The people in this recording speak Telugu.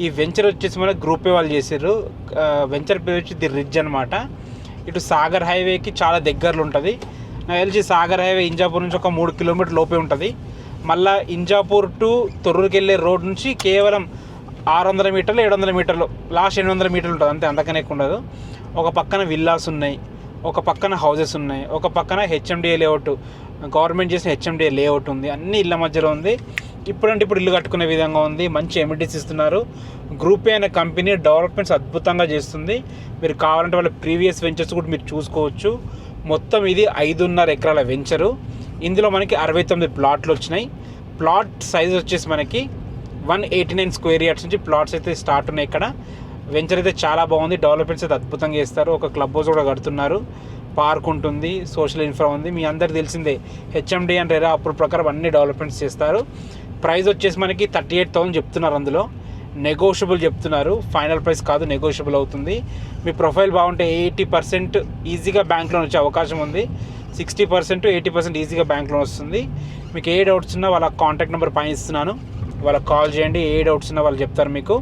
ఈ వెంచర్ వచ్చేసి మన గ్రూప్ ఏ వాళ్ళు చేసారు. వెంచర్ పేరు వచ్చి ది రిడ్జ్ అనమాట. ఇటు సాగర్ హైవేకి చాలా దగ్గరలో ఉంటుంది. నాకు తెలిసి సాగర్ హైవే ఇంజాపూర్ నుంచి ఒక 3 కిలోమీటర్ లోపే ఉంటుంది. మళ్ళీ ఇంజాపూర్ టు తొర్రూరుకి వెళ్ళే రోడ్ నుంచి కేవలం 600 మీటర్లు 700 మీటర్లు, లాస్ట్ 800 మీటర్లు ఉంటుంది అంతే, అంతకనే ఉండదు. ఒక పక్కన విల్లాస్ ఉన్నాయి, ఒక పక్కన హౌసెస్ ఉన్నాయి, ఒక పక్కన హెచ్ఎండిఏ లేఅవుట్, గవర్నమెంట్ చేసిన హెచ్ఎండిఏ లేఅవుట్ ఉంది. అన్ని ఇళ్ళ మధ్యలో ఉంది. ఇప్పుడంటే ఇప్పుడు ఇల్లు కట్టుకునే విధంగా ఉంది. మంచి ఎమ్యూనిటీస్ ఇస్తున్నారు. గ్రూప్ ఏ అనే కంపెనీ డెవలప్మెంట్స్ అద్భుతంగా చేస్తుంది. మీరు కావాలంటే వాళ్ళ ప్రీవియస్ వెంచర్స్ కూడా మీరు చూసుకోవచ్చు. మొత్తం ఇది 5.5 ఎకరాల వెంచరు. ఇందులో మనకి 69 ప్లాట్లు వచ్చినాయి. ప్లాట్ సైజ్ వచ్చేసి మనకి 189 స్క్వేర్ యార్డ్స్ నుంచి ప్లాట్స్ అయితే స్టార్ట్ ఉన్నాయి. ఇక్కడ వెంచర్ అయితే చాలా బాగుంది. డెవలప్మెంట్స్ అయితే అద్భుతంగా చేస్తారు. ఒక క్లబ్ హౌస్ కూడా కడుతున్నారు. పార్క్ ఉంటుంది, సోషల్ ఇన్ఫ్రా ఉంది. మీ అందరికి తెలిసిందే హెచ్ఎండి అండ్ రెరా అప్రూవ్ ప్రకారం అన్ని డెవలప్మెంట్స్ చేస్తారు. ప్రైస్ వచ్చేసి మనకి 38,000 చెప్తున్నారు. అందులో నెగోషియబుల్ చెప్తున్నారు. ఫైనల్ ప్రైస్ కాదు, నెగోషియబుల్ అవుతుంది. మీ ప్రొఫైల్ బాగుంటే 80% ఈజీగా బ్యాంక్ లోన్ వచ్చే అవకాశం ఉంది. 60% to 80% ఈజీగా బ్యాంక్ లోన్ వస్తుంది. మీకు ఏ డౌట్స్ ఉన్నా వాళ్ళ కాంటాక్ట్ నెంబర్ పైన ఇస్తున్నాను, వాళ్ళకి కాల్ చేయండి. ఏ డౌట్స్ ఉన్నా వాళ్ళు చెప్తారు మీకు.